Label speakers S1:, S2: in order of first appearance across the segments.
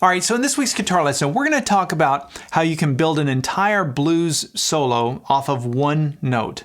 S1: All right, so in this week's guitar lesson, we're going to talk about how you can build an entire blues solo off of one note.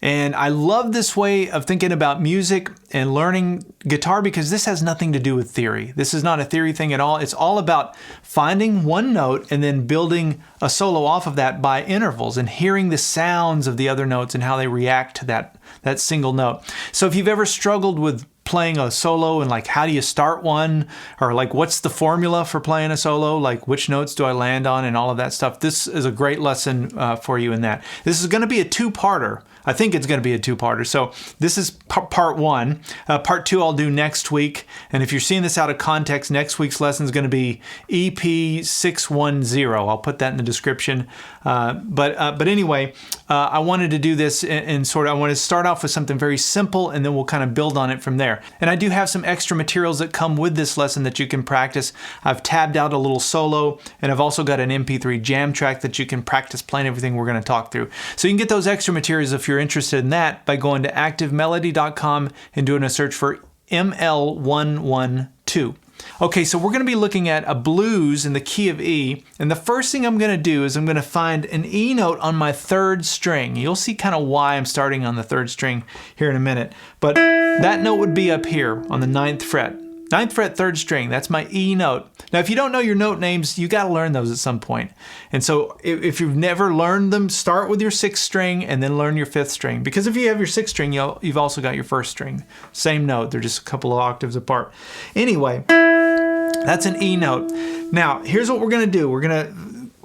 S1: And I love this way of thinking about music and learning guitar because this has nothing to do with theory. This is not a theory thing at all. It's all about finding one note and then building a solo off of that by intervals and hearing the sounds of the other notes and how they react to that single note. So if you've ever struggled with playing a solo and like how do you start one, or like what's the formula for playing a solo, like which notes do I land on and all of that stuff, this is a great lesson for you in that. This is going to be a two-parter. I think it's going to be a two-parter. So this is part one. Part two I'll do next week. And if you're seeing this out of context, next week's lesson is going to be EP 610. I'll put that in the description. But anyway, I wanted to do this in sort of, I want to start off with something very simple and then we'll kind of build on it from there. And I do have some extra materials that come with this lesson that you can practice. I've tabbed out a little solo and I've also got an MP3 jam track that you can practice playing everything we're going to talk through. So you can get those extra materials if you're interested in that by going to activemelody.com and doing a search for ML112. Okay, so we're going to be looking at a blues in the key of E, and the first thing I'm going to do is I'm going to find an E note on my third string. You'll see kind of why I'm starting on the third string here in a minute, but that note would be up here on the 9th fret. 9th fret, 3rd string, that's my E note. Now if you don't know your note names, you got to learn those at some point. And so if you've never learned them, start with your 6th string and then learn your 5th string. Because if you have your 6th string, you've also got your 1st string. Same note, they're just a couple of octaves apart. Anyway, that's an E note. Now here's what we're going to do. We're going to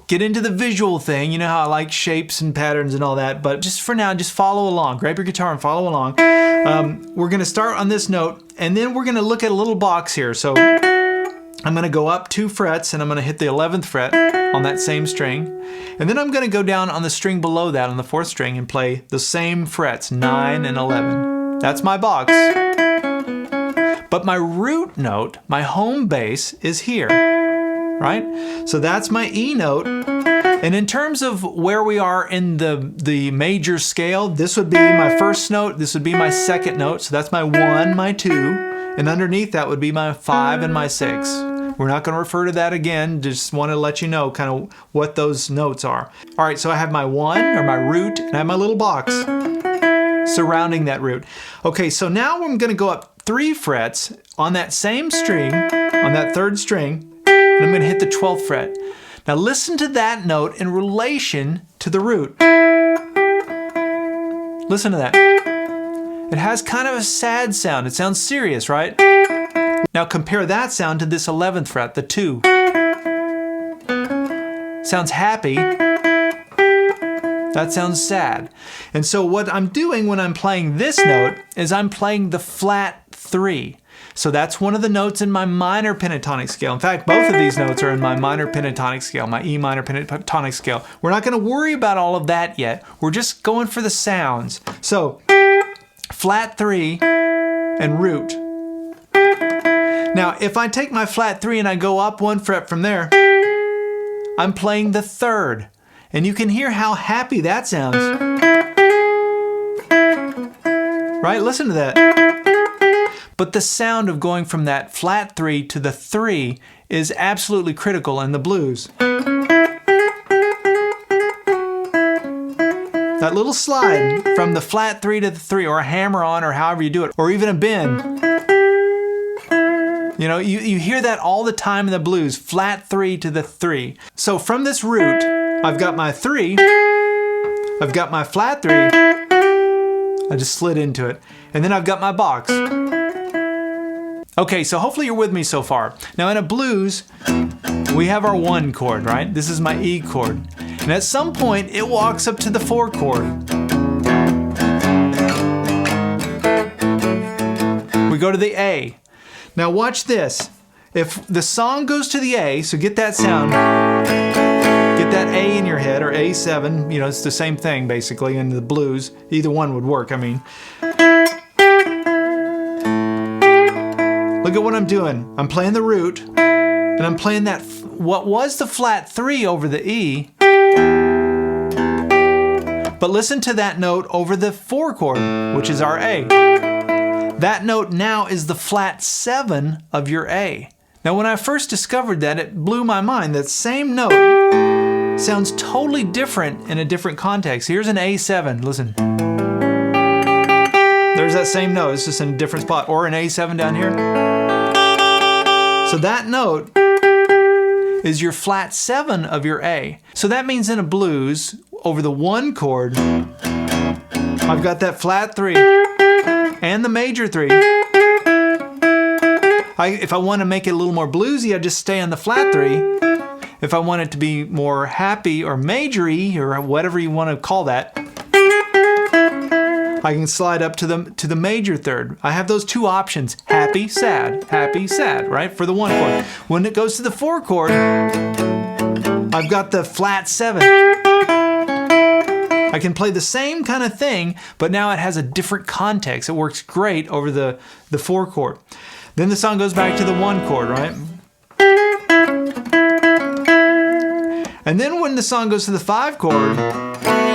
S1: get into the visual thing. You know how I like shapes and patterns and all that, but just for now, just follow along. Grab your guitar and follow along. We're going to start on this note, and then we're going to look at a little box here. So I'm going to go up 2 frets, and I'm going to hit the 11th fret on that same string. And then I'm going to go down on the string below that on the 4th string and play the same frets, 9 and 11. That's my box. But my root note, my home base, is here, right? So that's my E note. And in terms of where we are in the major scale, this would be my 1st note, this would be my 2nd note, so that's my 1, my 2, and underneath that would be my 5 and my 6. We're not going to refer to that again, just want to let you know kind of what those notes are. All right, so I have my 1, or my root, and I have my little box surrounding that root. Okay, so now I'm going to go up 3 frets on that same string, on that 3rd string, and I'm going to hit the 12th fret. Now listen to that note in relation to the root. Listen to that. It has kind of a sad sound. It sounds serious, right? Now compare that sound to this 11th fret, the 2. Sounds happy. That sounds sad. And so what I'm doing when I'm playing this note is I'm playing the flat 3. So that's one of the notes in my minor pentatonic scale. In fact, both of these notes are in my minor pentatonic scale, my E minor pentatonic scale. We're not going to worry about all of that yet. We're just going for the sounds. So flat 3 and root. Now, if I take my flat 3 and I go up 1 fret from there, I'm playing the 3rd. And you can hear how happy that sounds. Right? Listen to that. But the sound of going from that flat 3 to the 3 is absolutely critical in the blues. That little slide from the flat 3 to the 3, or a hammer on, or however you do it, or even a bend. You know, you hear that all the time in the blues, flat 3 to the 3. So from this root, I've got my 3, I've got my flat 3, I just slid into it, and then I've got my box. Okay, so hopefully you're with me so far. Now in a blues, we have our 1 chord, right? This is my E chord. And at some point, it walks up to the 4 chord. We go to the A. Now watch this. If the song goes to the A, so get that sound, get that A in your head, or A7, you know, it's the same thing basically in the blues. Either one would work, I mean. Look at what I'm doing. I'm playing the root, and I'm playing that, what was the flat 3 over the E, but listen to that note over the 4 chord, which is our A. That note now is the flat 7 of your A. Now when I first discovered that, it blew my mind. That same note sounds totally different in a different context. Here's an A7, listen. There's that same note, it's just in a different spot. Or an A7 down here. So that note is your flat 7 of your A. So that means in a blues, over the 1 chord, I've got that flat 3 and the major 3. If I want to make it a little more bluesy, I just stay on the flat 3. If I want it to be more happy or majory or whatever you want to call that, I can slide up to the major 3rd. I have those 2 options, happy, sad, right? For the 1 chord. When it goes to the 4 chord, I've got the flat 7. I can play the same kind of thing, but now it has a different context. It works great over the 4 chord. Then the song goes back to the 1 chord, right? And then when the song goes to the 5 chord,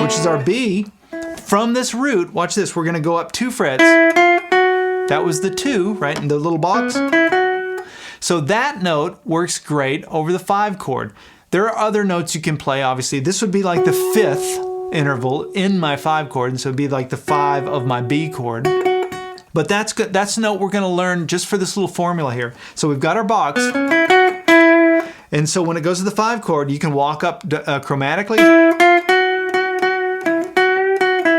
S1: which is our B, from this root, watch this, we're gonna go up 2 frets. That was the 2, right, in the little box. So that note works great over the 5 chord. There are other notes you can play, obviously. This would be like the 5th interval in my 5 chord, and so it'd be like the 5 of my B chord. But that's good. That's the note we're gonna learn just for this little formula here. So we've got our box. And so when it goes to the 5 chord, you can walk up chromatically.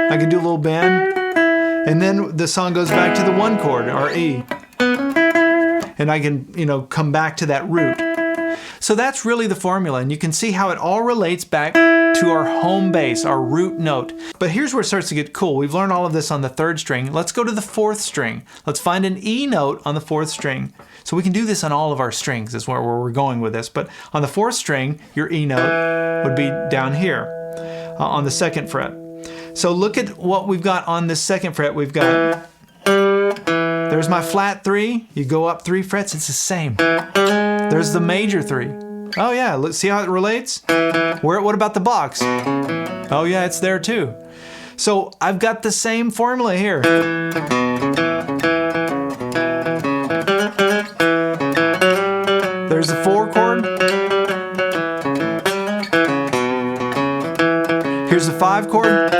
S1: I can do a little bend. And then the song goes back to the 1 chord, or E. And I can, come back to that root. So that's really the formula, and you can see how it all relates back to our home base, our root note. But here's where it starts to get cool. We've learned all of this on the 3rd string. Let's go to the 4th string. Let's find an E note on the 4th string. So we can do this on all of our strings, is where we're going with this. But on the 4th string, your E note would be down here on the 2nd fret. So look at what we've got on the 2nd fret. We've got, there's my flat 3. You go up 3 frets, it's the same. There's the major 3. Oh yeah, let's see how it relates. What about the box? Oh yeah, it's there too. So I've got the same formula here. There's the 4 chord. Here's the 5 chord.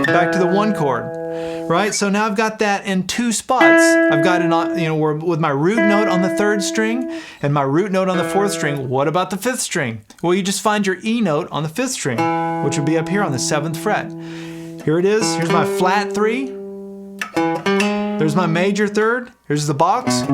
S1: Back to the 1 chord. Right, so now I've got that in 2 spots. I've got it on, with my root note on the 3rd string and my root note on the 4th string. What about the 5th string? Well, you just find your E note on the 5th string, which would be up here on the 7th fret. Here it is. Here's my flat 3. There's my major 3rd. Here's the box.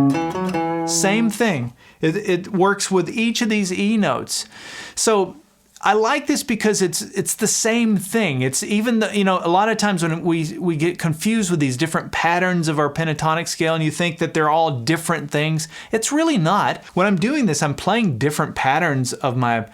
S1: Same thing. It works with each of these E notes. So I like this because it's the same thing. It's even a lot of times when we get confused with these different patterns of our pentatonic scale and you think that they're all different things, it's really not. When I'm doing this, I'm playing different patterns of my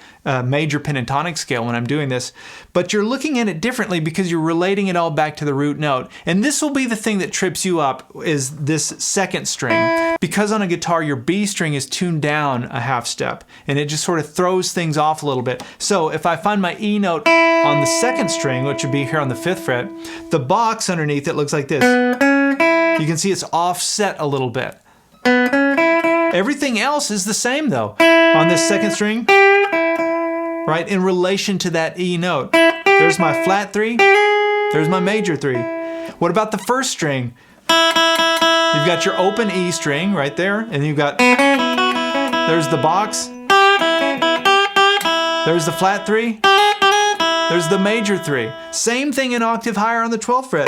S1: major pentatonic scale when I'm doing this, but you're looking at it differently because you're relating it all back to the root note. And this will be the thing that trips you up, is this 2nd string. Because on a guitar, your B string is tuned down a half step and it just sort of throws things off a little bit. So if I find my E note on the 2nd string, which would be here on the 5th fret, the box underneath it looks like this. You can see it's offset a little bit. Everything else is the same though. On this 2nd string, right, in relation to that E note. There's my flat 3, there's my major 3. What about the 1st string? You've got your open E string right there, and you've got, there's the box, there's the flat 3, there's the major 3. Same thing an octave higher on the 12th fret.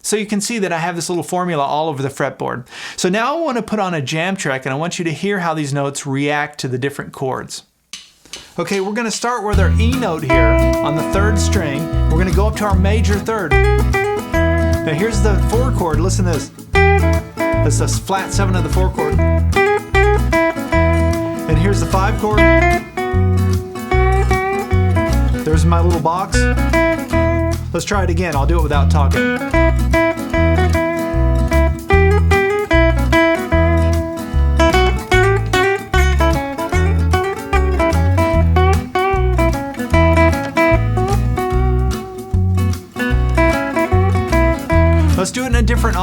S1: So you can see that I have this little formula all over the fretboard. So now I want to put on a jam track and I want you to hear how these notes react to the different chords. Okay, we're going to start with our E note here on the 3rd string. We're going to go up to our major 3rd. Now here's the 4 chord, listen to this. That's the flat 7 of the 4 chord. And here's the 5 chord. There's my little box. Let's try it again. I'll do it without talking.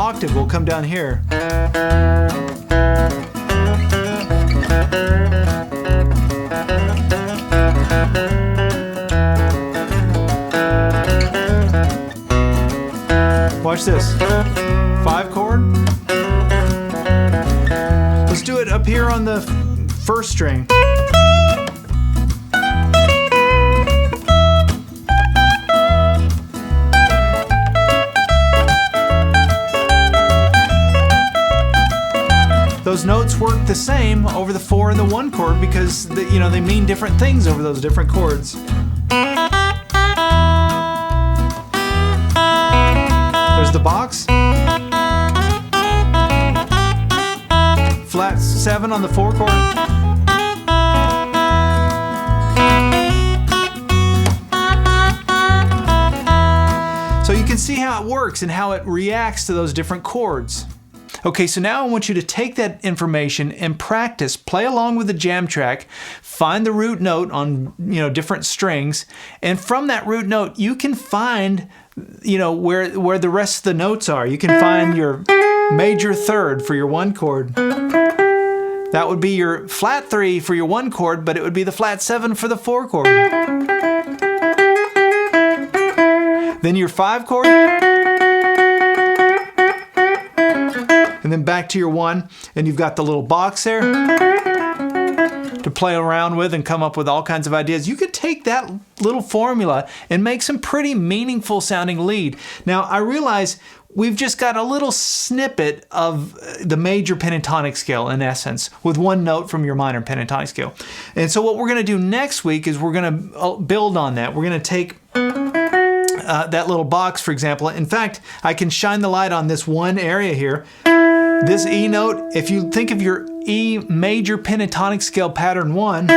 S1: octave will come down here. Watch this. 5 chord. Let's do it up here on the first string. Those notes work the same over the 4 and the 1 chord because they mean different things over those different chords. There's the box. Flat 7 on the 4 chord. So you can see how it works and how it reacts to those different chords. Okay, so now I want you to take that information and practice, play along with the jam track, find the root note on different strings, and from that root note you can find where the rest of the notes are. You can find your major third for your 1 chord. That would be your flat 3 for your 1 chord, but it would be the flat 7 for the 4 chord. Then your 5 chord. And then back to your 1, and you've got the little box there to play around with and come up with all kinds of ideas. You could take that little formula and make some pretty meaningful sounding lead. Now, I realize we've just got a little snippet of the major pentatonic scale, in essence, with 1 note from your minor pentatonic scale. And so what we're going to do next week is we're going to build on that. We're going to take that little box, for example. In fact, I can shine the light on this one area here. This E note, if you think of your E major pentatonic scale pattern 1,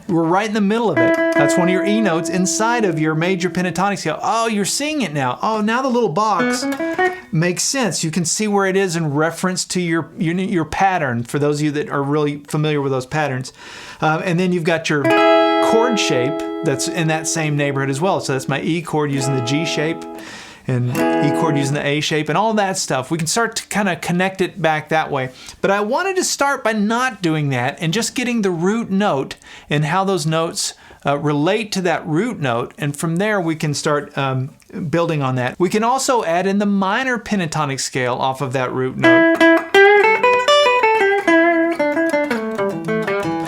S1: we're right in the middle of it. That's one of your E notes inside of your major pentatonic scale. Oh, you're seeing it now. Oh, now the little box makes sense. You can see where it is in reference to your pattern, for those of you that are really familiar with those patterns. And then you've got your chord shape that's in that same neighborhood as well. So that's my E chord using the G shape, and E chord using the A shape, and all that stuff. We can start to kind of connect it back that way. But I wanted to start by not doing that and just getting the root note and how those notes relate to that root note, and from there we can start building on that. We can also add in the minor pentatonic scale off of that root note.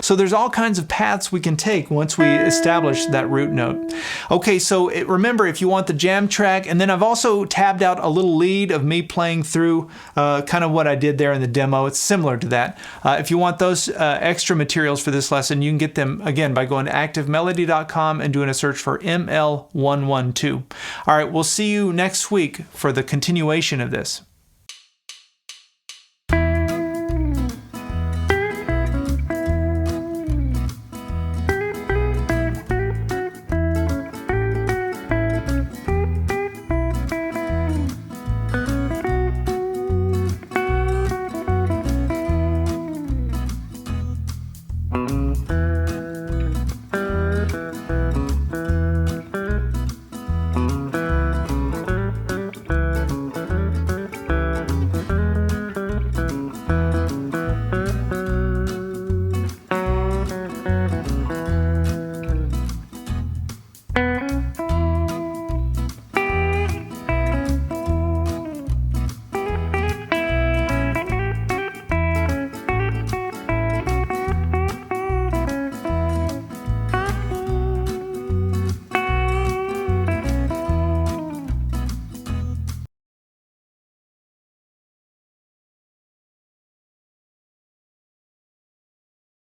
S1: So there's all kinds of paths we can take once we establish that root note. Okay, so remember, if you want the jam track, and then I've also tabbed out a little lead of me playing through kind of what I did there in the demo. It's similar to that. If you want those extra materials for this lesson, you can get them, again, by going to activemelody.com and doing a search for ML112. All right, we'll see you next week for the continuation of this.